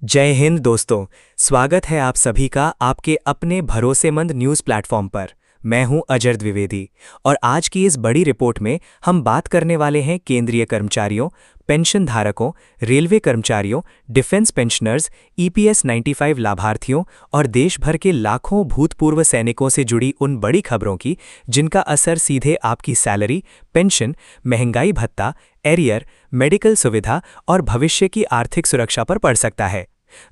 जय हिंद दोस्तों। स्वागत है आप सभी का आपके अपने भरोसेमंद न्यूज़ प्लेटफॉर्म पर। मैं हूं अजय द्विवेदी और आज की इस बड़ी रिपोर्ट में हम बात करने वाले हैं केंद्रीय कर्मचारियों, पेंशन धारकों, रेलवे कर्मचारियों, डिफेंस पेंशनर्स, ईपीएस 95 लाभार्थियों और देश भर के लाखों भूतपूर्व सैनिकों से जुड़ी उन बड़ी खबरों की जिनका असर सीधे आपकी सैलरी, पेंशन, महंगाई भत्ता, एरियर, मेडिकल सुविधा और भविष्य की आर्थिक सुरक्षा पर पड़ सकता है।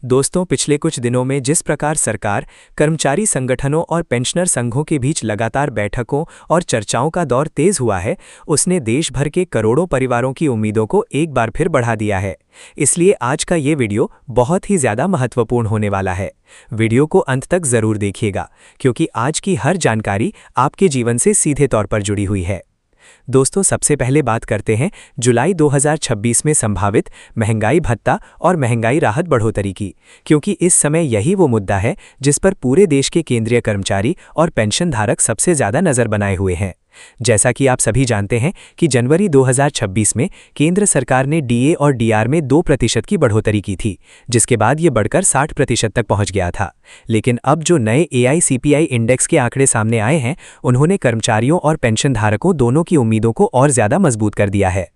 दोस्तों, पिछले कुछ दिनों में जिस प्रकार सरकार, कर्मचारी संगठनों और पेंशनर संघों के बीच लगातार बैठकों और चर्चाओं का दौर तेज हुआ है, उसने देश भर के करोड़ों परिवारों की उम्मीदों को एक बार फिर बढ़ा दिया है। इसलिए आज का ये वीडियो बहुत ही ज़्यादा महत्वपूर्ण होने वाला है। वीडियो को अंत तक ज़रूर देखिएगा, क्योंकि आज की हर जानकारी आपके जीवन से सीधे तौर पर जुड़ी हुई है। दोस्तों, सबसे पहले बात करते हैं जुलाई 2026 में संभावित महंगाई भत्ता और महंगाई राहत बढ़ोतरी की, क्योंकि इस समय यही वो मुद्दा है जिस पर पूरे देश के केंद्रीय कर्मचारी और पेंशन धारक सबसे ज़्यादा नज़र बनाए हुए हैं। जैसा कि आप सभी जानते हैं कि जनवरी 2026 में केंद्र सरकार ने डीए और डीआर में 2% की बढ़ोतरी की थी, जिसके बाद ये बढ़कर 60% तक पहुंच गया था। लेकिन अब जो नए एआईसीपीआई इंडेक्स के आंकड़े सामने आए हैं, उन्होंने कर्मचारियों और पेंशन धारकों दोनों की उम्मीदों को और ज़्यादा मजबूत कर दिया है।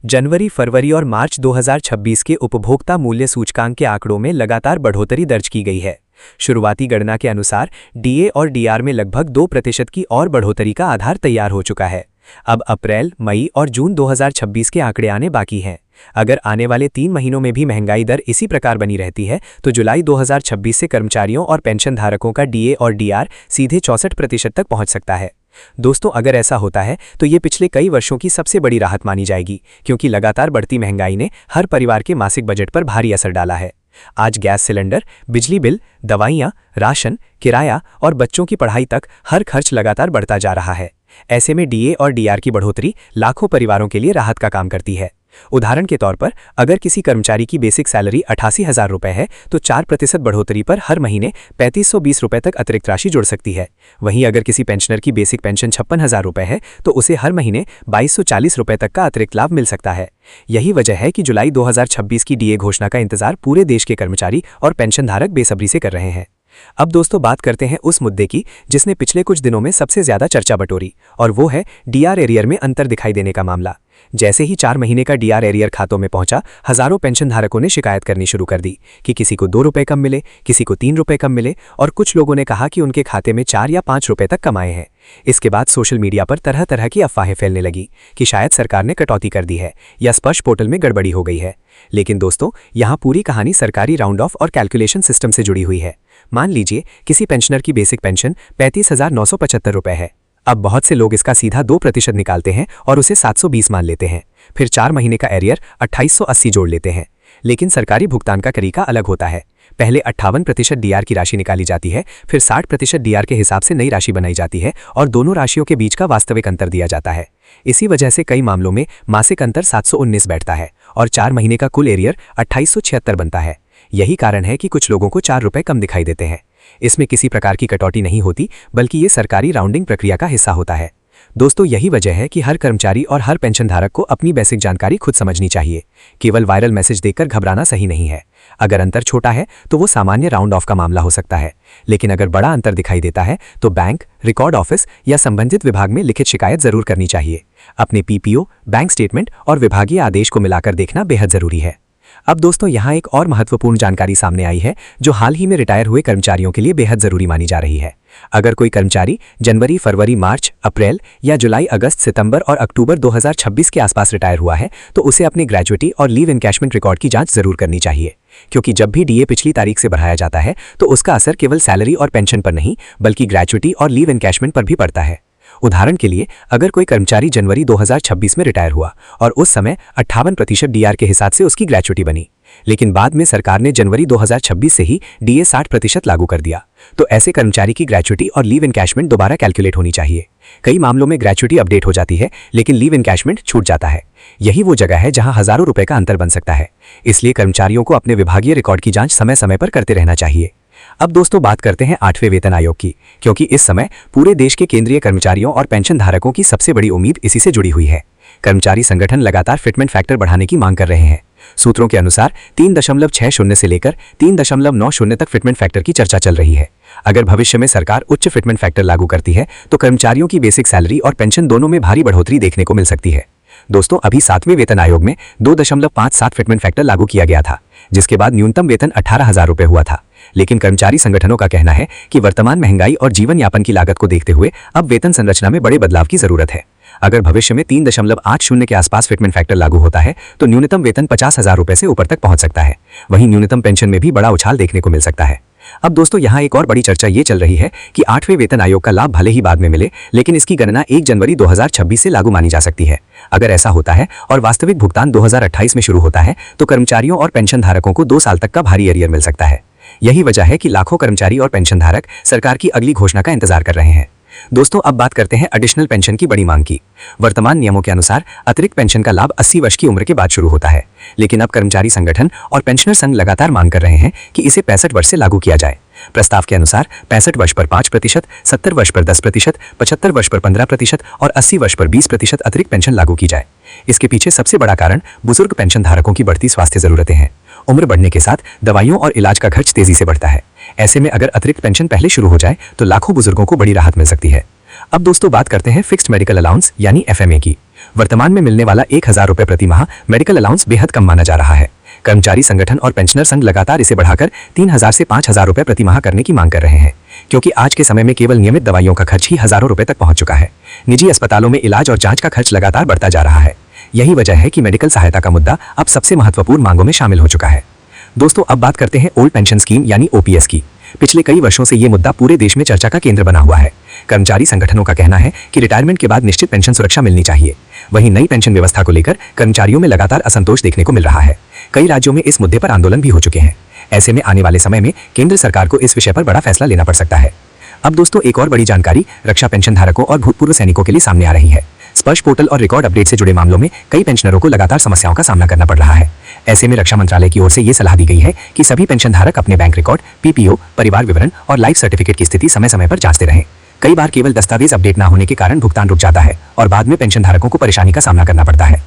जनवरी, फरवरी और मार्च 2026 के उपभोक्ता मूल्य सूचकांक के आंकड़ों में लगातार बढ़ोतरी दर्ज की गई है। शुरुआती गणना के अनुसार डीए और डीआर में लगभग 2% की और बढ़ोतरी का आधार तैयार हो चुका है। अब अप्रैल, मई और जून 2026 के आंकड़े आने बाकी हैं। अगर आने वाले 3 महीनों में भी महंगाई दर इसी प्रकार बनी रहती है तो जुलाई 2026 से कर्मचारियों और पेंशन धारकों का डीए और डीआर सीधे 64% तक पहुंच सकता है। दोस्तों, अगर ऐसा होता है तो ये पिछले कई वर्षों की सबसे बड़ी राहत मानी जाएगी, क्योंकि लगातार बढ़ती महंगाई ने हर परिवार के मासिक बजट पर भारी असर डाला है। आज गैस सिलेंडर, बिजली बिल, दवाइयाँ, राशन, किराया और बच्चों की पढ़ाई तक हर खर्च लगातार बढ़ता जा रहा है। ऐसे में डीए और डीआर की बढ़ोतरी लाखों परिवारों के लिए राहत का काम करती है। उदाहरण के तौर पर, अगर किसी कर्मचारी की बेसिक सैलरी 88,000 रुपये है तो 4% बढ़ोतरी पर हर महीने 3520 रुपये तक अतिरिक्त राशि जुड़ सकती है। वहीं अगर किसी पेंशनर की बेसिक पेंशन 56,000 रुपये है तो उसे हर महीने 2240 रुपये तक का अतिरिक्त लाभ मिल सकता है। यही वजह है कि जुलाई 2026 की डीए घोषणा का इंतजार पूरे देश के कर्मचारी और पेंशन धारक बेसब्री से कर रहे हैं। अब दोस्तों, बात करते हैं उस मुद्दे की जिसने पिछले कुछ दिनों में सबसे ज्यादा चर्चा बटोरी, और वो है डीआर एरियर में अंतर दिखाई देने का मामला। जैसे ही 4 महीने का डीआर एरियर खातों में पहुंचा, हजारों पेंशन धारकों ने शिकायत करनी शुरू कर दी कि किसी को 2 रुपये कम मिले, किसी को 3 रुपये कम मिले, और कुछ लोगों ने कहा कि उनके खाते में 4 या 5 रुपये तक कमाए हैं। इसके बाद सोशल मीडिया पर तरह तरह की अफवाहें फैलने लगी कि शायद सरकार ने कटौती कर दी है या स्पर्श पोर्टल में गड़बड़ी हो गई है। लेकिन दोस्तों, यहाँ पूरी कहानी सरकारी राउंड ऑफ और कैलकुलेशन सिस्टम से जुड़ी हुई है। मान लीजिए किसी पेंशनर की बेसिक पेंशन 35,975 रुपये है। अब बहुत से लोग इसका सीधा 2% निकालते हैं और उसे 720 मान लेते हैं। फिर 4 महीने का एरियर 2880 जोड़ लेते हैं। लेकिन सरकारी भुगतान का तरीका अलग होता है। पहले 58% डीआर की राशि निकाली जाती है, फिर 60% डीआर के हिसाब से नई राशि बनाई जाती है और दोनों राशियों के बीच का वास्तविक अंतर दिया जाता है। इसी वजह से कई मामलों में मासिक अंतर 719 बैठता है और 4 महीने का कुल एरियर 2876 बनता है। यही कारण है कि कुछ लोगों को 4 रुपये कम दिखाई देते हैं। इसमें किसी प्रकार की कटौती नहीं होती, बल्कि ये सरकारी राउंडिंग प्रक्रिया का हिस्सा होता है। दोस्तों, यही वजह है कि हर कर्मचारी और हर पेंशन धारक को अपनी बेसिक जानकारी खुद समझनी चाहिए। केवल वायरल मैसेज देखकर घबराना सही नहीं है। अगर अंतर छोटा है तो वो सामान्य राउंड ऑफ का मामला हो सकता है, लेकिन अगर बड़ा अंतर दिखाई देता है तो बैंक, रिकॉर्ड ऑफिस या संबंधित विभाग में लिखित शिकायत जरूर करनी चाहिए। अपने पीपीओ, बैंक स्टेटमेंट और विभागीय आदेश को मिलाकर देखना बेहद जरूरी है। अब दोस्तों, यहाँ एक और महत्वपूर्ण जानकारी सामने आई है जो हाल ही में रिटायर हुए कर्मचारियों के लिए बेहद जरूरी मानी जा रही है। अगर कोई कर्मचारी जनवरी, फरवरी, मार्च, अप्रैल या जुलाई, अगस्त, सितंबर और अक्टूबर 2026 के आसपास रिटायर हुआ है तो उसे अपनी ग्रेजुएटी और लीव एनकैशमेंट रिकॉर्ड की जांच जरूर करनी चाहिए, क्योंकि जब भी डीए पिछली तारीख से बढ़ाया जाता है तो उसका असर केवल सैलरी और पेंशन पर नहीं, बल्कि ग्रेजुएटी और लीव एनकैशमेंट पर भी पड़ता है। उदाहरण के लिए, अगर कोई कर्मचारी जनवरी 2026 में रिटायर हुआ और उस समय 58% डीआर के हिसाब से उसकी ग्रेजुएटी बनी, लेकिन बाद में सरकार ने जनवरी 2026 से ही डीए 60% लागू कर दिया, तो ऐसे कर्मचारी की ग्रेजुएटी और लीव एनकैशमेंट दोबारा कैलकुलेट होनी चाहिए। कई मामलों में ग्रेजुएटी अपडेट हो जाती है, लेकिन लीव एनकैशमेंट छूट जाता है। यही वो जगह है जहां हजारों रुपए का अंतर बन सकता है। इसलिए कर्मचारियों को अपने विभागीय रिकॉर्ड की जांच समय समय पर करते रहना चाहिए। अब दोस्तों, बात करते हैं 8वें वेतन आयोग की, क्योंकि इस समय पूरे देश के केंद्रीय कर्मचारियों और पेंशन धारकों की सबसे बड़ी उम्मीद इसी से जुड़ी हुई है। कर्मचारी संगठन लगातार फिटमेंट फैक्टर बढ़ाने की मांग कर रहे हैं। सूत्रों के अनुसार 3.60 से लेकर 3.90 तक फिटमेंट फैक्टर की चर्चा चल रही है। अगर भविष्य में सरकार उच्च फिटमेंट फैक्टर लागू करती है तो कर्मचारियों की बेसिक सैलरी और पेंशन दोनों में भारी बढ़ोतरी देखने को मिल सकती है। दोस्तों, अभी 7वें वेतन आयोग में 2.57 फिटमेंट फैक्टर लागू किया गया था, जिसके बाद न्यूनतम वेतन 18,000 रुपये हुआ था। लेकिन कर्मचारी संगठनों का कहना है कि वर्तमान महंगाई और जीवन यापन की लागत को देखते हुए अब वेतन संरचना में बड़े बदलाव की जरूरत है। अगर भविष्य में 3.80 के आसपास फिटमेंट फैक्टर लागू होता है तो न्यूनतम वेतन 50,000 रुपये से ऊपर तक पहुंच सकता है। वहीं न्यूनतम पेंशन में भी बड़ा उछाल देखने को मिल सकता है। अब दोस्तों, यहाँ एक और बड़ी चर्चा ये चल रही है कि 8वें वेतन आयोग का लाभ भले ही बाद में मिले, लेकिन इसकी गणना 1 जनवरी 2026 से लागू मानी जा सकती है। अगर ऐसा होता है और वास्तविक भुगतान 2028 में शुरू होता है तो कर्मचारियों और पेंशन धारकों को 2 साल तक का भारी एरियर मिल सकता है। यही वजह है कि लाखों कर्मचारी और पेंशन धारक सरकार की अगली घोषणा का इंतजार कर रहे हैं। दोस्तों, अब बात करते हैं एडिशनल पेंशन की बड़ी मांग की। वर्तमान नियमों के अनुसार अतिरिक्त पेंशन का लाभ 80 वर्ष की उम्र के बाद शुरू होता है, लेकिन अब कर्मचारी संगठन और पेंशनर संघ लगातार मांग कर रहे हैं कि इसे 65 वर्ष से लागू किया जाए। प्रस्ताव के अनुसार 65 वर्ष पर 5%, 70 वर्ष पर 10%, 75 वर्ष पर 15% और 80 वर्ष पर 20% अतिरिक्त पेंशन लागू की जाए। इसके पीछे सबसे बड़ा कारण बुजुर्ग पेंशन धारकों की बढ़ती स्वास्थ्य जरूरतें हैं। उम्र बढ़ने के साथ दवाइयों और इलाज का खर्च तेजी से बढ़ता है। ऐसे में अगर अतिरिक्त पेंशन पहले शुरू हो जाए तो लाखों बुजुर्गों को बड़ी राहत मिल सकती है। अब दोस्तों, बात करते हैं फिक्स्ड मेडिकल अलाउंस यानी FMA की। वर्तमान में मिलने वाला 1,000 रुपये प्रति माह मेडिकल अलाउंस बेहद कम माना जा रहा है। कर्मचारी संगठन और पेंशनर संघ लगातार इसे बढ़ाकर 3,000 से 5,000 रुपये प्रति माह करने की मांग कर रहे हैं, क्योंकि आज के समय में केवल नियमित दवाइयों का खर्च ही हजारों रुपए तक पहुंच चुका है। निजी अस्पतालों में इलाज और जांच का खर्च लगातार बढ़ता जा रहा है। यही वजह है कि मेडिकल सहायता का मुद्दा अब सबसे महत्वपूर्ण मांगों में शामिल हो चुका है। दोस्तों, अब बात करते हैं ओल्ड पेंशन स्कीम यानी OPS की। पिछले कई वर्षों से ये मुद्दा पूरे देश में चर्चा का केंद्र बना हुआ है। कर्मचारी संगठनों का कहना है कि रिटायरमेंट के बाद निश्चित पेंशन सुरक्षा मिलनी चाहिए। वहीं नई पेंशन व्यवस्था को लेकर कर्मचारियों में लगातार असंतोष देखने को मिल रहा है। कई राज्यों में इस मुद्दे पर आंदोलन भी हो चुके हैं। ऐसे में आने वाले समय में केंद्र सरकार को इस विषय पर बड़ा फैसला लेना पड़ सकता है। अब दोस्तों, एक और बड़ी जानकारी रक्षा पेंशन धारकों और भूतपूर्व सैनिकों के लिए सामने आ रही है। स्पर्श पोर्टल और रिकॉर्ड अपडेट से जुड़े मामलों में कई पेंशनरों को लगातार समस्याओं का सामना करना पड़ रहा है। ऐसे में रक्षा मंत्रालय की ओर से ये सलाह दी गई है कि सभी पेंशन धारक अपने बैंक रिकॉर्ड, PPO, परिवार विवरण और लाइफ सर्टिफिकेट की स्थिति समय समय पर जांचते रहें। कई बार केवल दस्तावेज अपडेट न होने के कारण भुगतान रुक जाता है और बाद में पेंशन धारकों को परेशानी का सामना करना पड़ता है।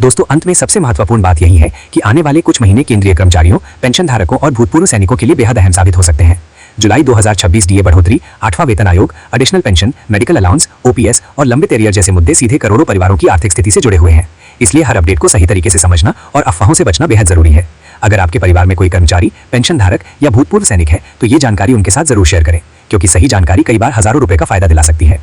दोस्तों, अंत में सबसे महत्वपूर्ण बात यही है कि आने वाले कुछ महीने केंद्रीय कर्मचारियों, पेंशन धारकों और भूतपूर्व सैनिकों के लिए बेहद अहम साबित हो सकते हैं। जुलाई 2026 DA बढ़ोतरी, 8वां वेतन आयोग, additional pension, medical allowance, OPS और लंबित एरियर जैसे मुद्दे सीधे करोड़ों परिवारों की आर्थिक स्थिति से जुड़े हुए हैं। इसलिए हर अपडेट को सही तरीके से समझना और अफवाहों से बचना बेहद जरूरी है। अगर आपके परिवार में कोई कर्मचारी, पेंशन धारक या भूतपूर्व सैनिक है तो ये जानकारी उनके साथ जरूर शेयर करें, क्योंकि सही जानकारी कई बार हजारों रुपए का फायदा दिला सकती है।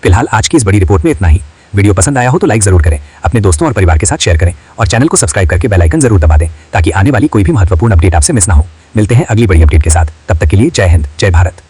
फिलहाल आज की इस बड़ी रिपोर्ट में इतना ही। वीडियो पसंद आया हो तो लाइक जरूर करें, अपने दोस्तों और परिवार के साथ शेयर करें और चैनल को सब्सक्राइब करके बेल आइकन जरूर दबा दें, ताकि आने वाली कोई भी महत्वपूर्ण अपडेट आपसे मिस ना हो। मिलते हैं अगली बड़ी अपडेट के साथ। तब तक के लिए जय हिंद, जय भारत।